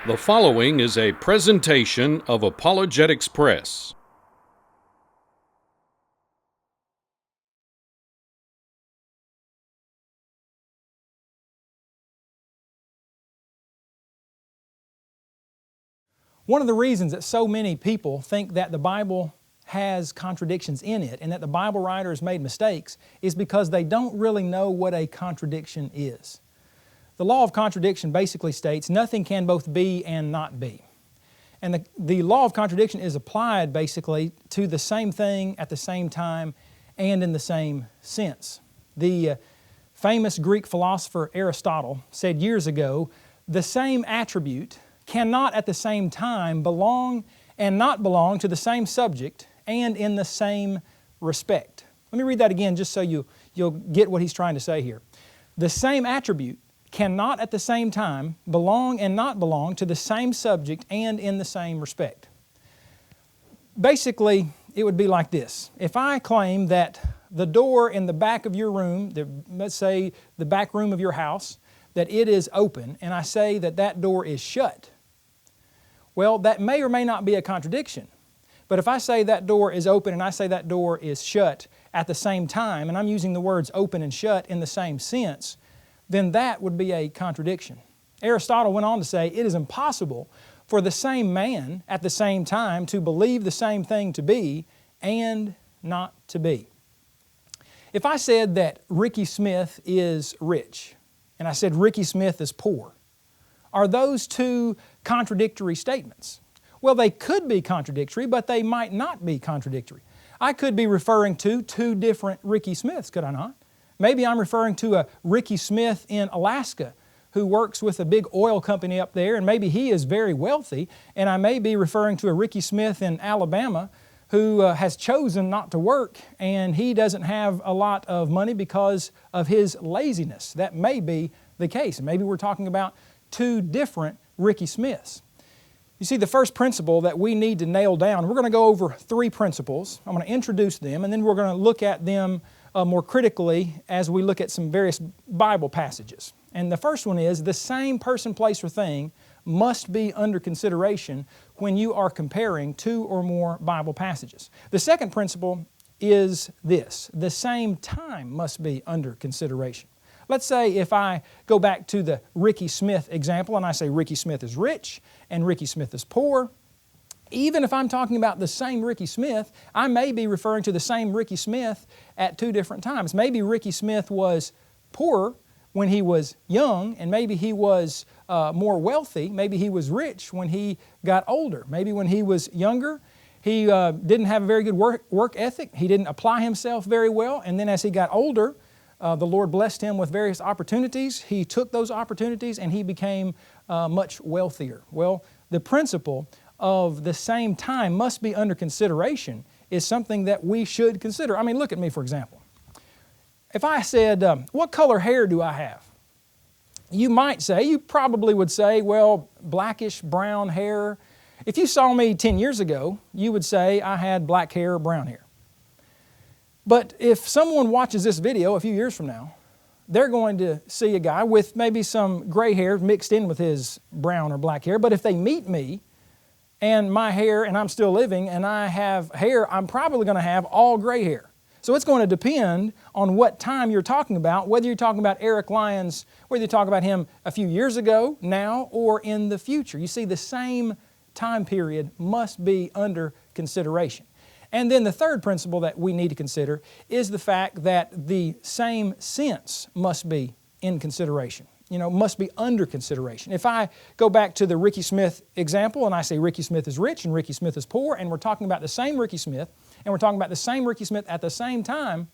The following is a presentation of Apologetics Press. One of the reasons that so many people think that the Bible has contradictions in it and that the Bible writers made mistakes is because they don't really know what a contradiction is. The law of contradiction basically states nothing can both be and not be. And the law of contradiction is applied basically to the same thing at the same time and in the same sense. The famous Greek philosopher Aristotle said years ago, the same attribute cannot at the same time belong and not belong to the same subject and in the same respect. Let me read that again just so you'll get what he's trying to say here. The same attribute cannot at the same time belong and not belong to the same subject and in the same respect. Basically, it would be like this. If I claim that the door in the back of your room, let's say the back room of your house, that it is open, and I say that that door is shut, well, that may or may not be a contradiction. But if I say that door is open and I say that door is shut at the same time, and I'm using the words open and shut in the same sense, then that would be a contradiction. Aristotle went on to say it is impossible for the same man at the same time to believe the same thing to be and not to be. If I said that Ricky Smith is rich and I said Ricky Smith is poor, are those two contradictory statements? Well, they could be contradictory, but they might not be contradictory. I could be referring to two different Ricky Smiths, could I not? Maybe I'm referring to a Ricky Smith in Alaska who works with a big oil company up there, and maybe he is very wealthy, and I may be referring to a Ricky Smith in Alabama who has chosen not to work, and he doesn't have a lot of money because of his laziness. That may be the case. And maybe we're talking about two different Ricky Smiths. You see, the first principle that we need to nail down, we're going to go over three principles. I'm going to introduce them, and then we're going to look at them more critically as we look at some various Bible passages. And the first one is, the same person, place, or thing must be under consideration when you are comparing two or more Bible passages. The second principle is this: the same time must be under consideration. Let's say if I go back to the Ricky Smith example and I say Ricky Smith is rich and Ricky Smith is poor, even if I'm talking about the same Ricky Smith, I may be referring to the same Ricky Smith at two different times. Maybe Ricky Smith was poorer when he was young, and maybe he was more wealthy. Maybe he was rich when he got older. Maybe when he was younger, he didn't have a very good work ethic. He didn't apply himself very well, and then as he got older, the Lord blessed him with various opportunities. He took those opportunities and he became much wealthier. Well, the principle of the same time must be under consideration is something that we should consider. I mean, look at me, for example. If I said, what color hair do I have? You probably would say, well, blackish brown hair. If you saw me 10 years ago, you would say I had black hair or brown hair. But if someone watches this video a few years from now, they're going to see a guy with maybe some gray hair mixed in with his brown or black hair. But if they meet me and my hair, and I'm still living, and I have hair, I'm probably going to have all gray hair. So it's going to depend on what time you're talking about, whether you're talking about Eric Lyons, whether you talk about him a few years ago, now, or in the future. You see, the same time period must be under consideration. And then the third principle that we need to consider is the fact that the same sense must be in consideration, must be under consideration. If I go back to the Ricky Smith example and I say Ricky Smith is rich and Ricky Smith is poor, and we're talking about the same Ricky Smith, and we're talking about the same Ricky Smith at the same time,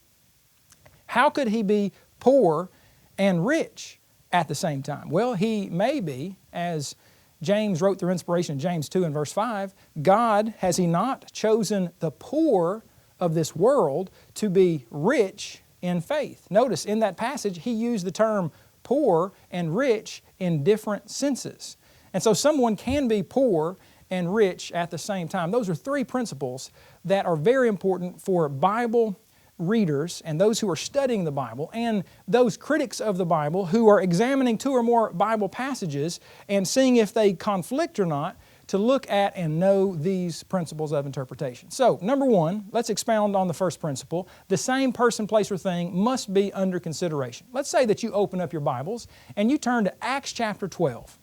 how could he be poor and rich at the same time? Well, he may be, as James wrote through inspiration in James 2 and verse 5, God, has He not chosen the poor of this world to be rich in faith? Notice in that passage, he used the term poor and rich in different senses. And so someone can be poor and rich at the same time. Those are three principles that are very important for Bible readers and those who are studying the Bible and those critics of the Bible who are examining two or more Bible passages and seeing if they conflict or not, to look at and know these principles of interpretation. So, number one, let's expound on the first principle. The same person, place, or thing must be under consideration. Let's say that you open up your Bibles and you turn to Acts chapter 12.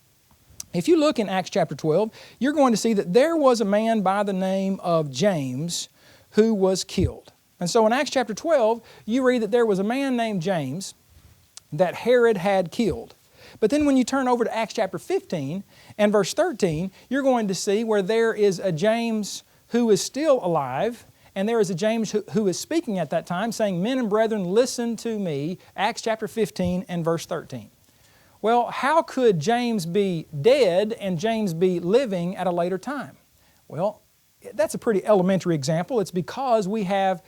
If you look in Acts chapter 12, you're going to see that there was a man by the name of James who was killed. And so in Acts chapter 12, you read that there was a man named James that Herod had killed. But then when you turn over to Acts chapter 15 and verse 13, you're going to see where there is a James who is still alive, and there is a James who is speaking at that time, saying, "Men and brethren, listen to me," Acts chapter 15 and verse 13. Well, how could James be dead and James be living at a later time? Well, that's a pretty elementary example. It's because we have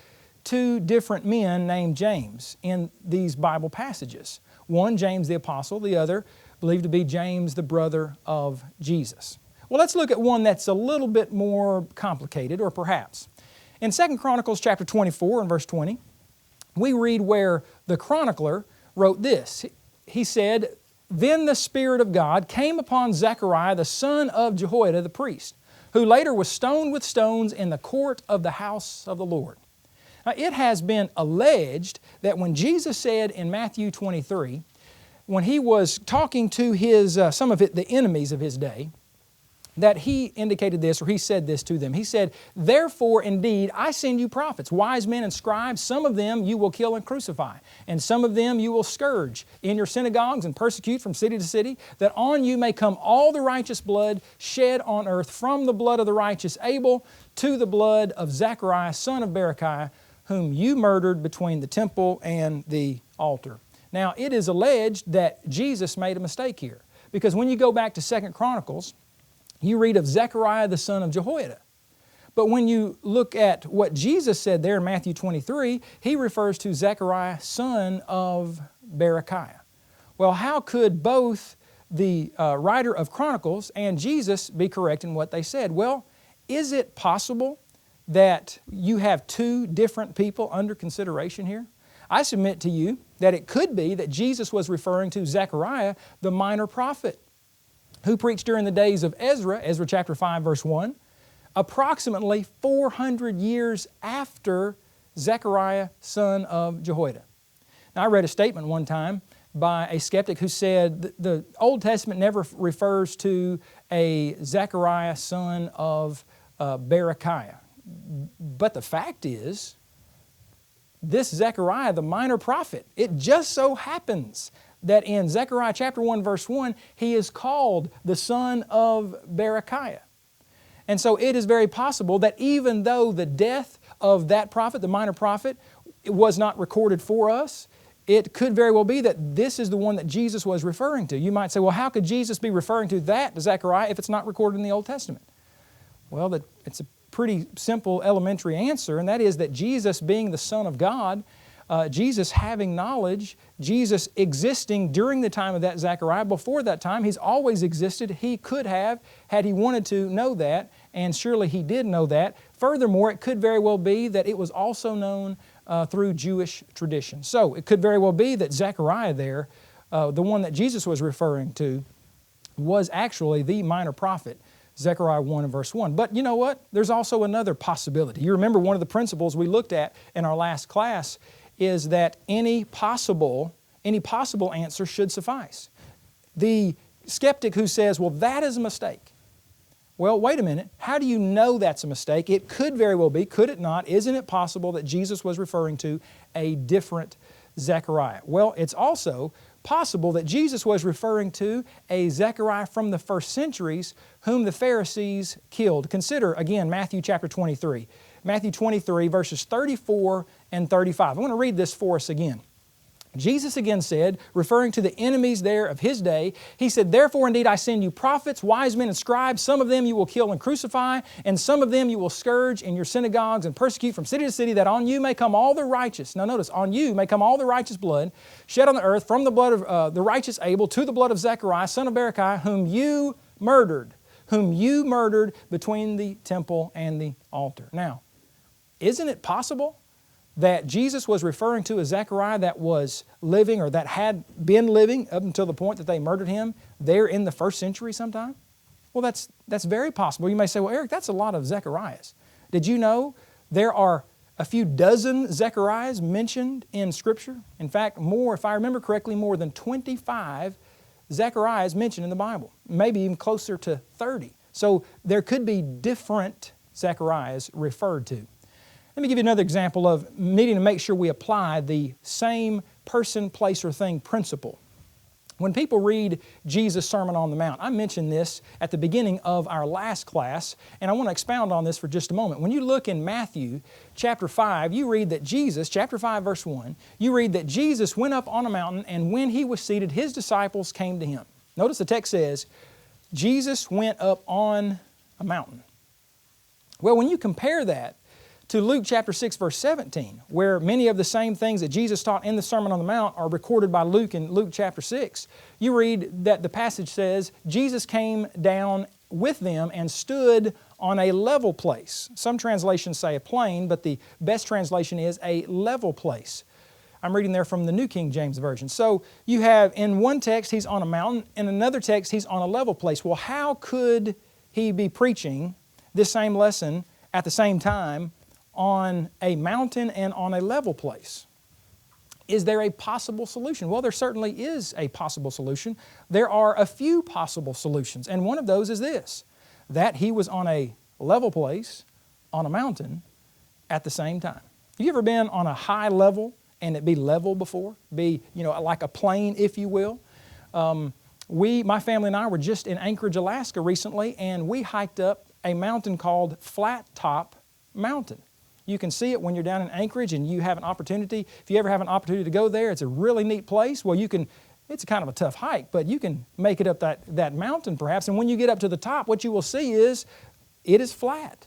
two different men named James in these Bible passages. One, James the Apostle, the other believed to be James, the brother of Jesus. Well, let's look at one that's a little bit more complicated, or perhaps. In 2 Chronicles chapter 24 and verse 20, we read where the chronicler wrote this. He said, "Then the Spirit of God came upon Zechariah, the son of Jehoiada the priest, who later was stoned with stones in the court of the house of the Lord." Now, it has been alleged that when Jesus said in Matthew 23, when He was talking to the enemies of His day, that He indicated this, or He said this to them. He said, "Therefore, indeed, I send you prophets, wise men and scribes. Some of them you will kill and crucify, and some of them you will scourge in your synagogues and persecute from city to city, that on you may come all the righteous blood shed on earth, from the blood of the righteous Abel to the blood of Zechariah, son of Berechiah, whom you murdered between the temple and the altar." Now, it is alleged that Jesus made a mistake here, because when you go back to 2 Chronicles, you read of Zechariah the son of Jehoiada. But when you look at what Jesus said there in Matthew 23, He refers to Zechariah, son of Berechiah. Well, how could both the writer of Chronicles and Jesus be correct in what they said? Well, is it possible that you have two different people under consideration here? I submit to you that it could be that Jesus was referring to Zechariah, the minor prophet, who preached during the days of Ezra, Ezra chapter 5, verse 1, approximately 400 years after Zechariah, son of Jehoiada. Now, I read a statement one time by a skeptic who said the Old Testament never refers to a Zechariah, son of Berechiah. But the fact is, this Zechariah, the minor prophet, it just so happens that in Zechariah chapter 1, verse 1, he is called the son of Berechiah. And so it is very possible that even though the death of that prophet, the minor prophet, was not recorded for us, it could very well be that this is the one that Jesus was referring to. You might say, well, how could Jesus be referring to that Zechariah if it's not recorded in the Old Testament? Well, it's a pretty simple elementary answer, and that is that Jesus being the Son of God, Jesus having knowledge, Jesus existing during the time of that Zechariah, before that time, He's always existed. He could have, had He wanted to, know that, and surely He did know that. Furthermore, it could very well be that it was also known through Jewish tradition. So it could very well be that Zechariah there, the one that Jesus was referring to, was actually the minor prophet, Zechariah 1 and verse 1. But you know what? There's also another possibility. You remember one of the principles we looked at in our last class is that any possible answer should suffice. The skeptic who says, well, that is a mistake. Well, wait a minute. How do you know that's a mistake? It could very well be, could it not? Isn't it possible that Jesus was referring to a different Zechariah? Well, it's also possible that Jesus was referring to a Zechariah from the first centuries whom the Pharisees killed. Consider, again, Matthew chapter 23. Matthew 23, verses 34 and 35. I want to read this for us again. Jesus again said, referring to the enemies there of His day, He said, "Therefore indeed I send you prophets, wise men and scribes. Some of them you will kill and crucify, and some of them you will scourge in your synagogues and persecute from city to city, that on you may come all the righteous." Now notice, on you may come all the righteous blood shed on the earth, from the blood of the righteous Abel to the blood of Zechariah, son of Berechiah, whom you murdered between the temple and the altar. Now, isn't it possible that Jesus was referring to a Zechariah that was living or that had been living up until the point that they murdered him there in the first century sometime? Well, that's very possible. You may say, well, Eric, that's a lot of Zechariahs. Did you know there are a few dozen Zechariahs mentioned in Scripture? In fact, more, if I remember correctly, more than 25 Zechariahs mentioned in the Bible, maybe even closer to 30. So there could be different Zechariahs referred to. Let me give you another example of needing to make sure we apply the same person, place, or thing principle. When people read Jesus' Sermon on the Mount, I mentioned this at the beginning of our last class, and I want to expound on this for just a moment. When you look in Matthew chapter 5, you read that Jesus, chapter 5, verse 1, you read that Jesus went up on a mountain, and when He was seated, His disciples came to Him. Notice the text says, Jesus went up on a mountain. Well, when you compare that to Luke chapter 6, verse 17, where many of the same things that Jesus taught in the Sermon on the Mount are recorded by Luke in Luke chapter 6, you read that the passage says, Jesus came down with them and stood on a level place. Some translations say a plain, but the best translation is a level place. I'm reading there from the New King James Version. So you have in one text, He's on a mountain, in another text, He's on a level place. Well, how could He be preaching this same lesson at the same time on a mountain and on a level place? Is there a possible solution? Well, there certainly is a possible solution. There are a few possible solutions, and one of those is this, that He was on a level place, on a mountain, at the same time. Have you ever been on a high level and it be level before? Be, like a plane, if you will? My family and I were just in Anchorage, Alaska recently, and we hiked up a mountain called Flat Top Mountain. You can see it when you're down in Anchorage and you have an opportunity. If you ever have an opportunity to go there, it's a really neat place. Well, it's kind of a tough hike, but you can make it up that mountain perhaps. And when you get up to the top, what you will see is it is flat.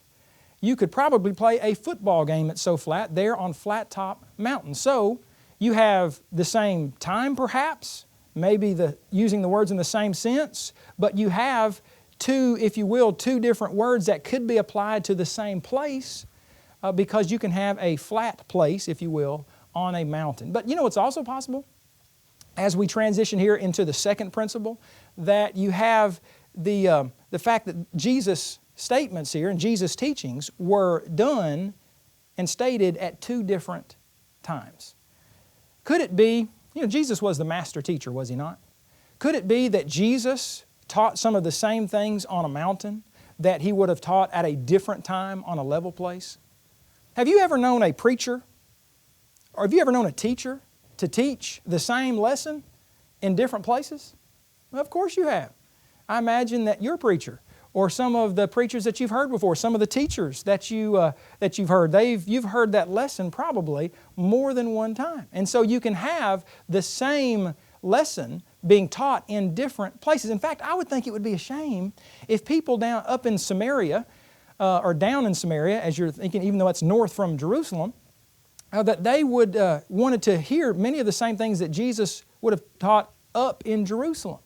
You could probably play a football game, it's so flat, there on Flat Top Mountain. So you have the same time perhaps, maybe using the words in the same sense, but you have two different words that could be applied to the same place, because you can have a flat place, if you will, on a mountain. But it's also possible, as we transition here into the second principle, that you have the fact that Jesus' statements here and Jesus' teachings were done and stated at two different times. Could it be, Jesus was the master teacher, was He not? Could it be that Jesus taught some of the same things on a mountain that He would have taught at a different time on a level place? Have you ever known a preacher, or have you ever known a teacher to teach the same lesson in different places? Well, of course you have. I imagine that your preacher, or some of the preachers that you've heard before, some of the teachers that you've heard, you've heard that lesson probably more than one time. And so you can have the same lesson being taught in different places. In fact, I would think it would be a shame if people up in Samaria, or down in Samaria, as you're thinking, even though it's north from Jerusalem, that they would wanted to hear many of the same things that Jesus would have taught up in Jerusalem.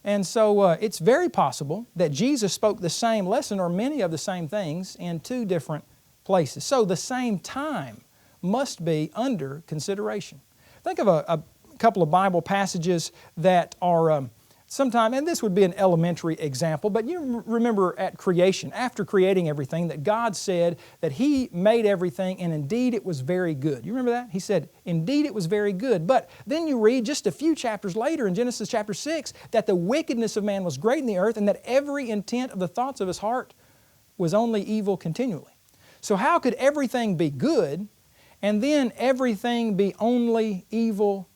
And so it's very possible that Jesus spoke the same lesson or many of the same things in two different places. So the same time must be under consideration. Think of a couple of Bible passages that are sometime, and this would be an elementary example, but you remember at creation, after creating everything, that God said that He made everything and indeed it was very good. You remember that? He said, indeed it was very good. But then you read just a few chapters later in Genesis chapter 6 that the wickedness of man was great in the earth and that every intent of the thoughts of his heart was only evil continually. So how could everything be good and then everything be only evil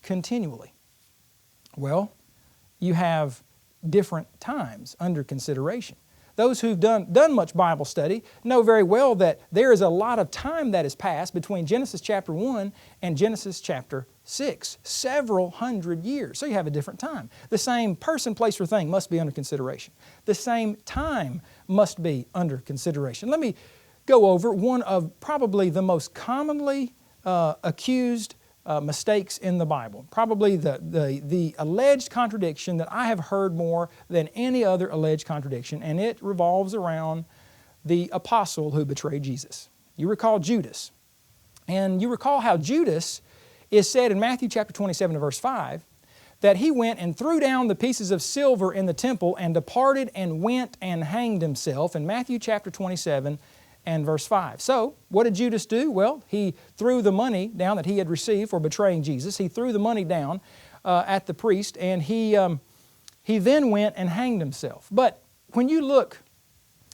continually? Well, you have different times under consideration. Those who've done much Bible study know very well that there is a lot of time that has passed between Genesis chapter 1 and Genesis chapter 6, several hundred years. So you have a different time. The same person, place, or thing must be under consideration. The same time must be under consideration. Let me go over one of probably the most commonly accused mistakes in the Bible. Probably the alleged contradiction that I have heard more than any other alleged contradiction, and it revolves around the apostle who betrayed Jesus. You recall Judas. And you recall how Judas is said in Matthew chapter 27 verse 5, that he went and threw down the pieces of silver in the temple and departed and went and hanged himself in Matthew chapter 27 and verse 5. So, what did Judas do? Well, he threw the money down that he had received for betraying Jesus. He threw the money down at the priest, and he then went and hanged himself. But when you look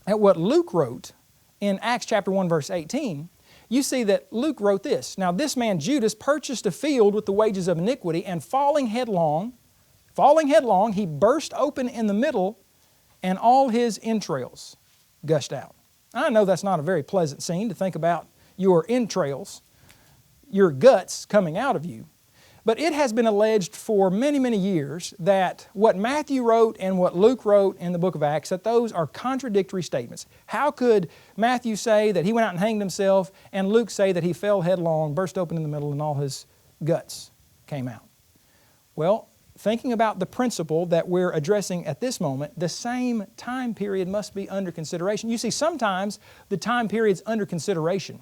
at what Luke wrote in Acts chapter 1 verse 18, you see that Luke wrote this. Now this man Judas purchased a field with the wages of iniquity, and falling headlong, he burst open in the middle, and all his entrails gushed out. I know that's not a very pleasant scene to think about your entrails, your guts coming out of you. But it has been alleged for many, many years that what Matthew wrote and what Luke wrote in the book of Acts, that those are contradictory statements. How could Matthew say that he went out and hanged himself, and Luke say that he fell headlong, burst open in the middle, and all his guts came out? Well, thinking about the principle that we're addressing at this moment, the same time period must be under consideration. You see, sometimes the time periods under consideration,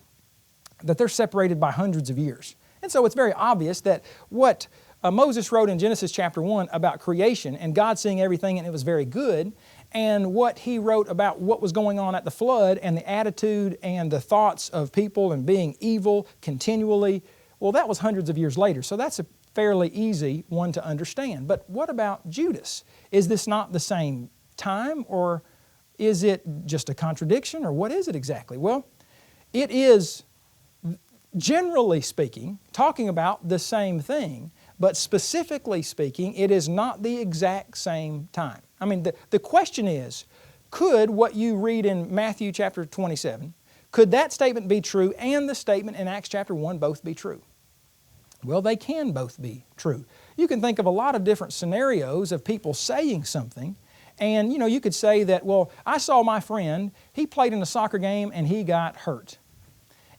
that they're separated by hundreds of years. And so it's very obvious that what Moses wrote in Genesis chapter 1 about creation and God seeing everything and it was very good, and what he wrote about what was going on at the flood and the attitude and the thoughts of people and being evil continually, well, that was hundreds of years later. So that's a fairly easy one to understand. But what about Judas? Is this not the same time, or is it just a contradiction, or what is it exactly? Well, it is, generally speaking, talking about the same thing, but specifically speaking, it is not the exact same time. I mean, the question is, could what you read in Matthew chapter 27, could that statement be true and the statement in Acts chapter 1 both be true? Well, they can both be true. You can think of a lot of different scenarios of people saying something, and you could say that, well, I saw my friend, he played in a soccer game and he got hurt.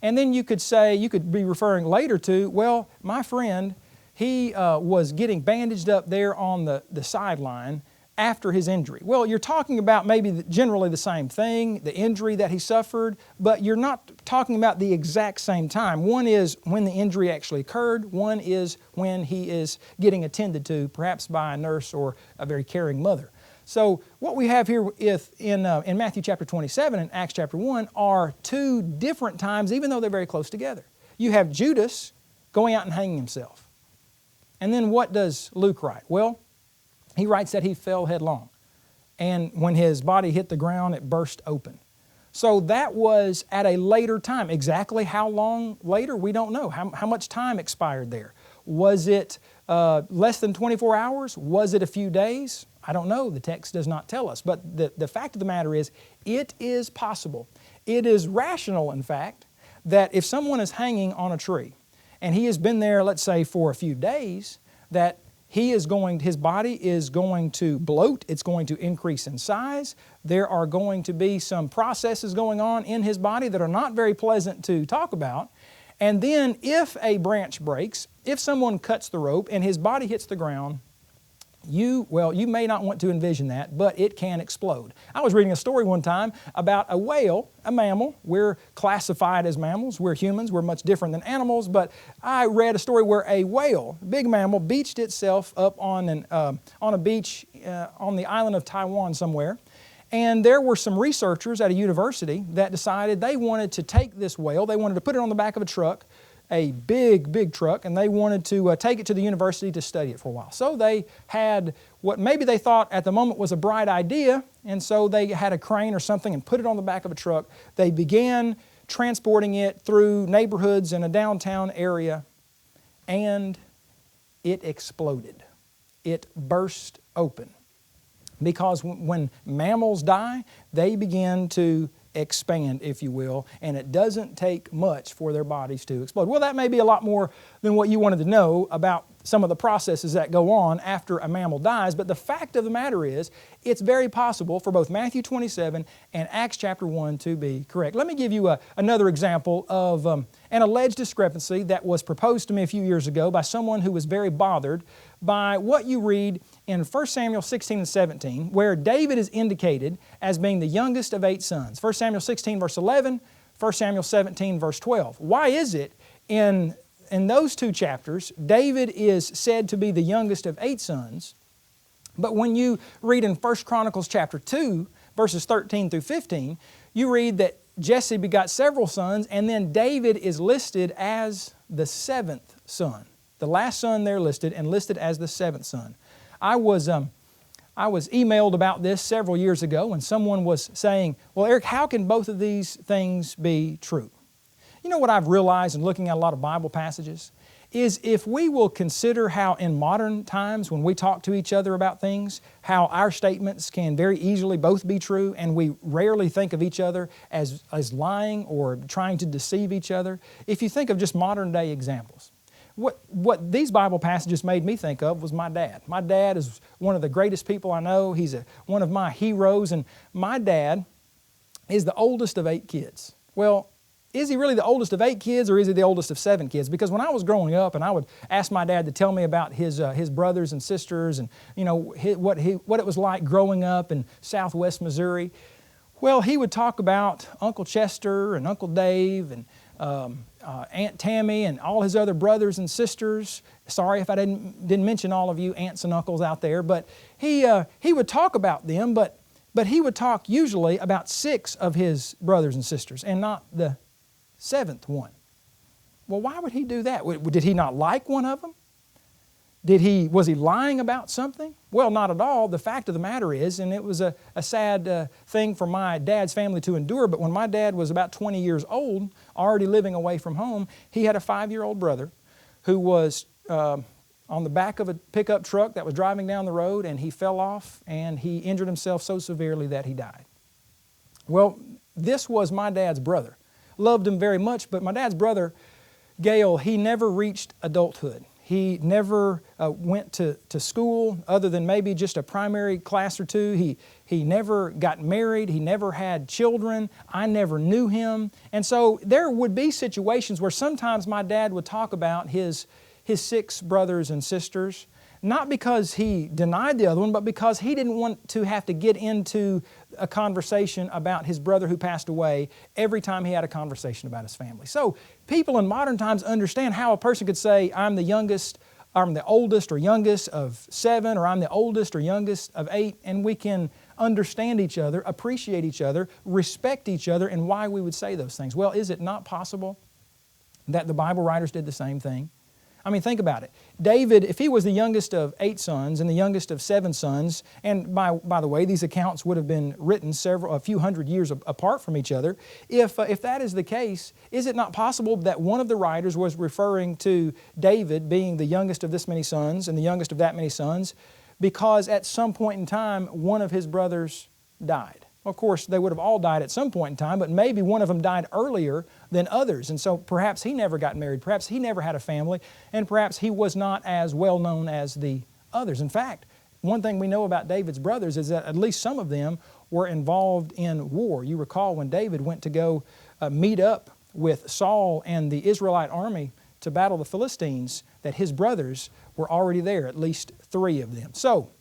And then you could say, you could be referring later to, well, my friend, he was getting bandaged up there on the sideline after his injury. Well, you're talking about maybe generally the same thing, the injury that he suffered, but you're not talking about the exact same time. One is when the injury actually occurred. One is when he is getting attended to, perhaps by a nurse or a very caring mother. So what we have here in Matthew chapter 27 and Acts chapter 1 are two different times, even though they're very close together. You have Judas going out and hanging himself. And then what does Luke write? Well, he writes that he fell headlong. And when his body hit the ground, it burst open. So that was at a later time. Exactly how long later, we don't know. How much time expired there? Was it less than 24 hours? Was it a few days? I don't know. The text does not tell us. But the fact of the matter is, it is possible. It is rational, in fact, that if someone is hanging on a tree and he has been there, let's say, for a few days, that his body is going to bloat, it's going to increase in size. There are going to be some processes going on in his body that are not very pleasant to talk about. And then if a branch breaks, if someone cuts the rope and his body hits the ground, you may not want to envision that, but it can explode. I was reading a story one time about a whale, a mammal. We're classified as mammals. We're humans. We're much different than animals. But I read a story where a whale, a big mammal, beached itself up on a beach on the island of Taiwan somewhere. And there were some researchers at a university that decided they wanted to take this whale, they wanted to put it on the back of a truck, a big, big truck, and they wanted to take it to the university to study it for a while. So they had what maybe they thought at the moment was a bright idea, and so they had a crane or something and put it on the back of a truck. They began transporting it through neighborhoods in a downtown area, and it exploded. It burst open. Because when mammals die, they begin to expand, if you will, and it doesn't take much for their bodies to explode. Well, that may be a lot more than what you wanted to know about some of the processes that go on after a mammal dies, but the fact of the matter is, it's very possible for both Matthew 27 and Acts chapter 1 to be correct. Let me give you another example of an alleged discrepancy that was proposed to me a few years ago by someone who was very bothered by what you read in 1 Samuel 16 and 17, where David is indicated as being the youngest of 8 sons. 1 Samuel 16 verse 11, 1 Samuel 17 verse 12. Why is it in those two chapters, David is said to be the youngest of 8 sons. But when you read in 1 Chronicles chapter 2, verses 13 through 15, you read that Jesse begot several sons, and then David is listed as the 7th son. The last son there listed, and listed as the 7th son. I was emailed about this several years ago, and someone was saying, well, Eric, how can both of these things be true? You know what I've realized in looking at a lot of Bible passages? Is if we will consider how in modern times when we talk to each other about things, how our statements can very easily both be true, and we rarely think of each other as lying or trying to deceive each other. If you think of just modern day examples, what these Bible passages made me think of was my dad. My dad is one of the greatest people I know. He's one of my heroes, and my dad is the oldest of 8 kids. Well, is he really the oldest of 8 kids, or is he the oldest of 7 kids? Because when I was growing up and I would ask my dad to tell me about his brothers and sisters and what it was like growing up in southwest Missouri, well, he would talk about Uncle Chester and Uncle Dave and Aunt Tammy and all his other brothers and sisters. Sorry if I didn't mention all of you aunts and uncles out there, but he would talk about them, but he would talk usually about 6 of his brothers and sisters and not the 7th one. Well, why would he do that? Did he not like one of them? Was he lying about something? Well, not at all. The fact of the matter is, and it was a sad thing for my dad's family to endure, but when my dad was about 20 years old, already living away from home, he had a 5-year-old brother who was on the back of a pickup truck that was driving down the road, and he fell off and he injured himself so severely that he died. Well, this was my dad's brother. Loved him very much, but my dad's brother, Gail, he never reached adulthood. He never went to school other than maybe just a primary class or 2. He never got married. He never had children. I never knew him. And so there would be situations where sometimes my dad would talk about his 6 brothers and sisters, not because he denied the other one, but because he didn't want to have to get into a conversation about his brother who passed away every time he had a conversation about his family. So people in modern times understand how a person could say, I'm the youngest, I'm the oldest or youngest of 7, or I'm the oldest or youngest of 8, and we can understand each other, appreciate each other, respect each other, and why we would say those things. Well, is it not possible that the Bible writers did the same thing? I mean, think about it. David, if he was the youngest of 8 sons and the youngest of 7 sons, and by the way, these accounts would have been written a few hundred years apart from each other. If that is the case, is it not possible that one of the writers was referring to David being the youngest of this many sons and the youngest of that many sons because at some point in time, one of his brothers died? Of course, they would have all died at some point in time, but maybe one of them died earlier than others. And so perhaps he never got married, perhaps he never had a family, and perhaps he was not as well known as the others. In fact, one thing we know about David's brothers is that at least some of them were involved in war. You recall when David went to go meet up with Saul and the Israelite army to battle the Philistines, that his brothers were already there, at least 3 of them. So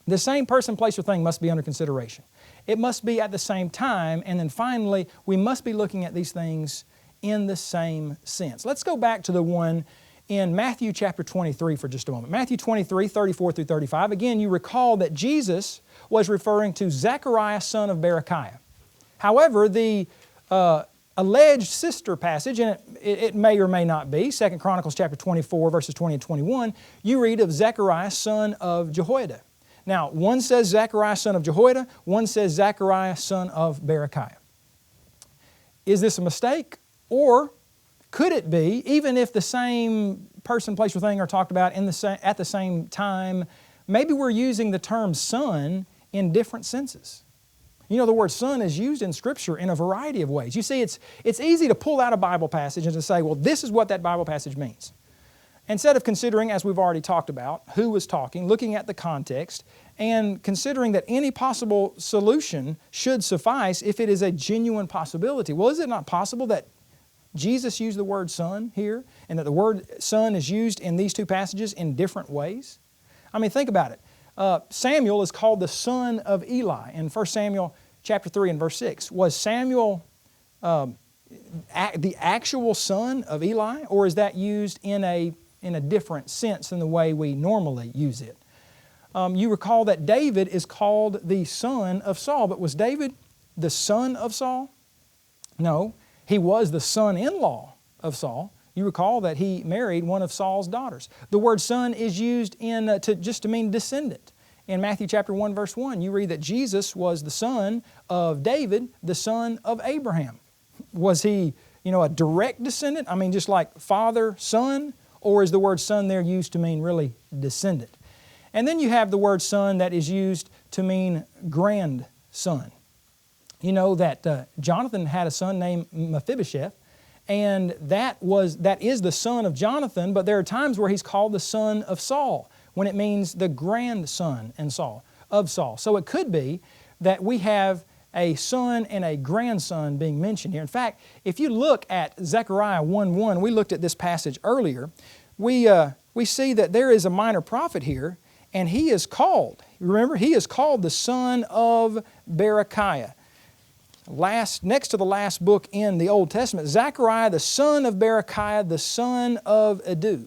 the same person, place, or thing must be under consideration. It must be at the same time, and then finally, we must be looking at these things in the same sense. Let's go back to the one in Matthew chapter 23 for just a moment. Matthew 23, 34 through 35. Again, you recall that Jesus was referring to Zechariah, son of Berechiah. However, the alleged sister passage, and it may or may not be, 2 Chronicles chapter 24, verses 20 and 21, you read of Zechariah, son of Jehoiada. Now, one says Zechariah, son of Jehoiada, one says Zechariah, son of Berechiah. Is this a mistake? Or could it be, even if the same person, place, or thing are talked about at the same time, maybe we're using the term son in different senses? You know, the word son is used in Scripture in a variety of ways. You see, it's easy to pull out a Bible passage and to say, well, this is what that Bible passage means. Instead of considering, as we've already talked about, who was talking, looking at the context, and considering that any possible solution should suffice if it is a genuine possibility. Well, is it not possible that Jesus used the word son here, and that the word son is used in these 2 passages in different ways? I mean, think about it. Samuel is called the son of Eli in 1 Samuel chapter 3 and verse 6. Was Samuel the actual son of Eli, or is that used in a different sense than the way we normally use it? You recall that David is called the son of Saul, but was David the son of Saul? No, he was the son-in-law of Saul. You recall that he married one of Saul's daughters. The word son is used just to mean descendant. In Matthew chapter 1, verse 1, you read that Jesus was the son of David, the son of Abraham. Was he, a direct descendant? I mean, just like father, son? Or is the word son there used to mean really descendant? And then you have the word son that is used to mean grandson. You know that Jonathan had a son named Mephibosheth, and that is the son of Jonathan, but there are times where he's called the son of Saul, when it means the grandson of Saul. So it could be that we have a son and a grandson being mentioned here. In fact, if you look at Zechariah 1:1, we looked at this passage earlier, we see that there is a minor prophet here, and he is called, remember, he is called the son of Berechiah. Next to the last book in the Old Testament, Zechariah, the son of Berechiah, the son of Iddo.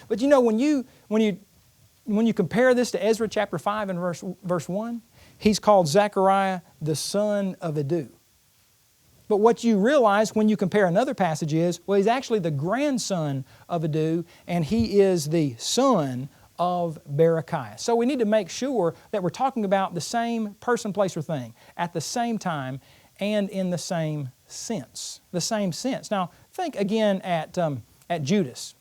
But when you compare this to Ezra chapter 5 and verse 1, he's called Zechariah, the son of Iddo. But what you realize when you compare another passage is, well, he's actually the grandson of Iddo, and he is the son of Berechiah. So we need to make sure that we're talking about the same person, place, or thing at the same time and in the same sense. The same sense. Now, think again at Judas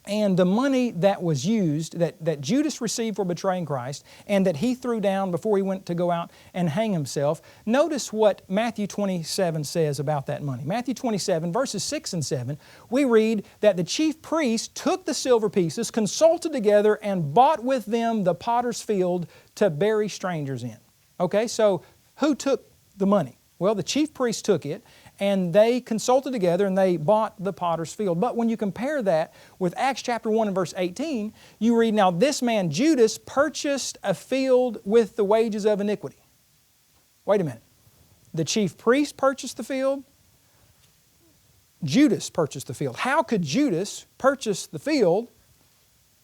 and the money that was used, that Judas received for betraying Christ and that he threw down before he went to go out and hang himself. Notice what Matthew 27 says about that money. Matthew 27, verses 6 and 7, we read that the chief priests took the silver pieces, consulted together, and bought with them the potter's field to bury strangers in. Okay, so who took the money? Well, the chief priests took it, and they consulted together and they bought the potter's field. But when you compare that with Acts chapter 1 and verse 18, you read, now this man Judas purchased a field with the wages of iniquity. Wait a minute. The chief priest purchased the field. Judas purchased the field. How could Judas purchase the field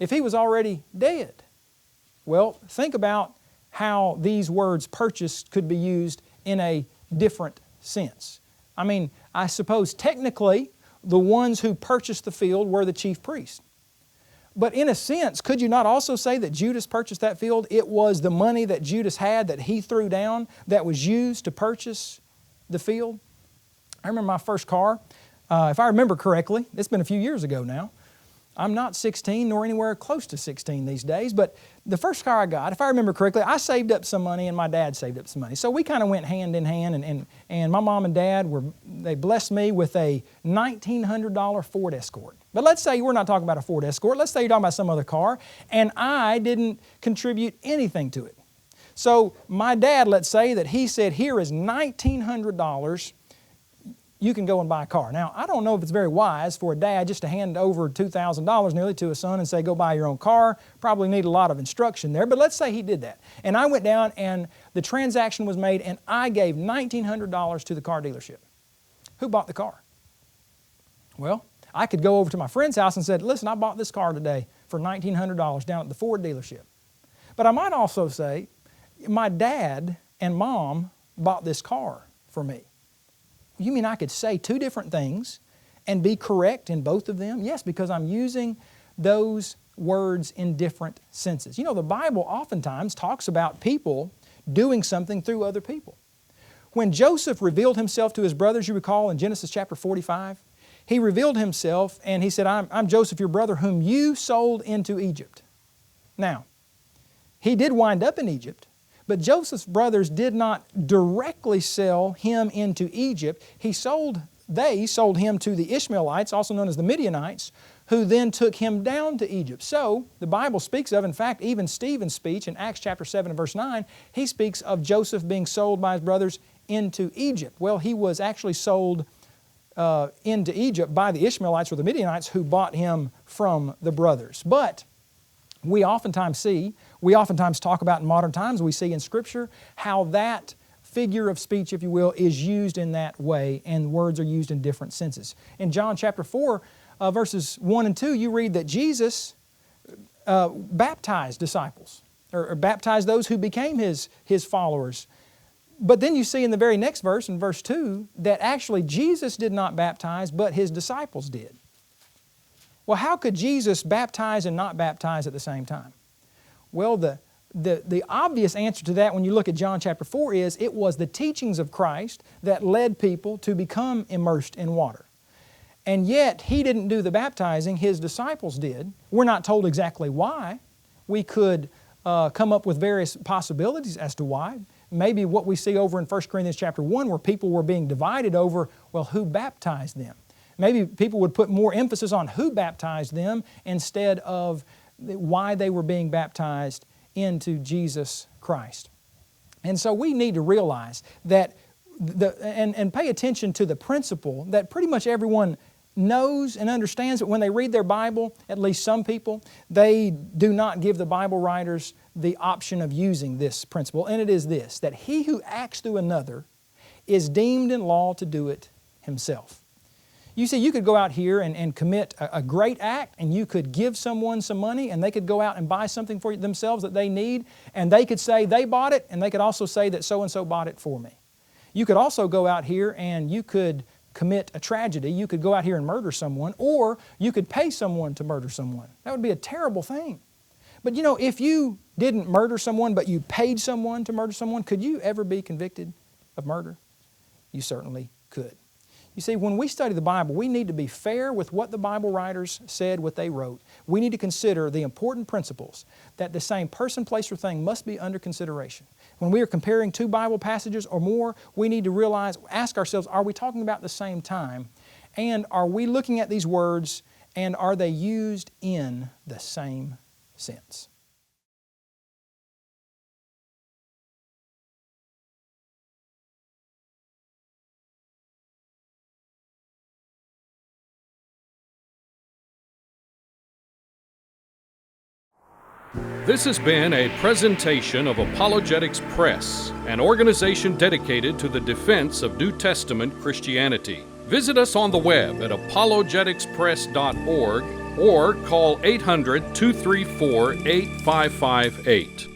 if he was already dead? Well, think about how these words purchased could be used in a different sense. I mean, I suppose technically the ones who purchased the field were the chief priests. But in a sense, could you not also say that Judas purchased that field? It was the money that Judas had that he threw down that was used to purchase the field. I remember my first car, if I remember correctly, it's been a few years ago now. I'm not 16 nor anywhere close to 16 these days, but the first car I got, if I remember correctly, I saved up some money and my dad saved up some money. So we kind of went hand in hand, and my mom and dad, they blessed me with a $1,900 Ford Escort. But let's say we're not talking about a Ford Escort. Let's say you're talking about some other car, and I didn't contribute anything to it. So my dad, let's say that he said, here is $1,900. You can go and buy a car. Now, I don't know if it's very wise for a dad just to hand over $2,000 nearly to a son and say, go buy your own car. Probably need a lot of instruction there, but let's say he did that. And I went down and the transaction was made and I gave $1,900 to the car dealership. Who bought the car? Well, I could go over to my friend's house and said, listen, I bought this car today for $1,900 down at the Ford dealership. But I might also say, my dad and mom bought this car for me. You mean I could say two different things and be correct in both of them? Yes, because I'm using those words in different senses. You know, the Bible oftentimes talks about people doing something through other people. When Joseph revealed himself to his brothers, you recall in Genesis chapter 45, he revealed himself and he said, I'm Joseph, your brother, whom you sold into Egypt. Now, he did wind up in Egypt, but Joseph's brothers did not directly sell him into Egypt. They sold him to the Ishmaelites, also known as the Midianites, who then took him down to Egypt. So, the Bible speaks of, in fact, even Stephen's speech in Acts chapter 7 and verse 9, he speaks of Joseph being sold by his brothers into Egypt. Well, he was actually sold into Egypt by the Ishmaelites or the Midianites who bought him from the brothers. But we oftentimes talk about in modern times, we see in Scripture how that figure of speech, if you will, is used in that way, and words are used in different senses. In John chapter 4, verses 1 and 2, you read that Jesus baptized disciples, or baptized those who became His followers. But then you see in the very next verse, in verse 2, that actually Jesus did not baptize, but His disciples did. Well, how could Jesus baptize and not baptize at the same time? Well, the obvious answer to that when you look at John chapter 4 is it was the teachings of Christ that led people to become immersed in water. And yet, He didn't do the baptizing, His disciples did. We're not told exactly why. We could come up with various possibilities as to why. Maybe what we see over in 1 Corinthians chapter 1 where people were being divided over, well, who baptized them? Maybe people would put more emphasis on who baptized them instead of why they were being baptized into Jesus Christ. And so we need to realize that and pay attention to the principle that pretty much everyone knows and understands that when they read their Bible, at least some people, they do not give the Bible writers the option of using this principle. And it is this, that he who acts through another is deemed in law to do it himself. You see, you could go out here and commit a great act, and you could give someone some money, and they could go out and buy something for themselves that they need, and they could say they bought it, and they could also say that so-and-so bought it for me. You could also go out here and you could commit a tragedy. You could go out here and murder someone, or you could pay someone to murder someone. That would be a terrible thing. But you know, if you didn't murder someone, but you paid someone to murder someone, could you ever be convicted of murder? You certainly could. You see, when we study the Bible, we need to be fair with what the Bible writers said, what they wrote. We need to consider the important principles that the same person, place, or thing must be under consideration. When we are comparing two Bible passages or more, we need to realize, ask ourselves, are we talking about the same time? And are we looking at these words, and are they used in the same sense? This has been a presentation of Apologetics Press, an organization dedicated to the defense of New Testament Christianity. Visit us on the web at apologeticspress.org or call 800-234-8558.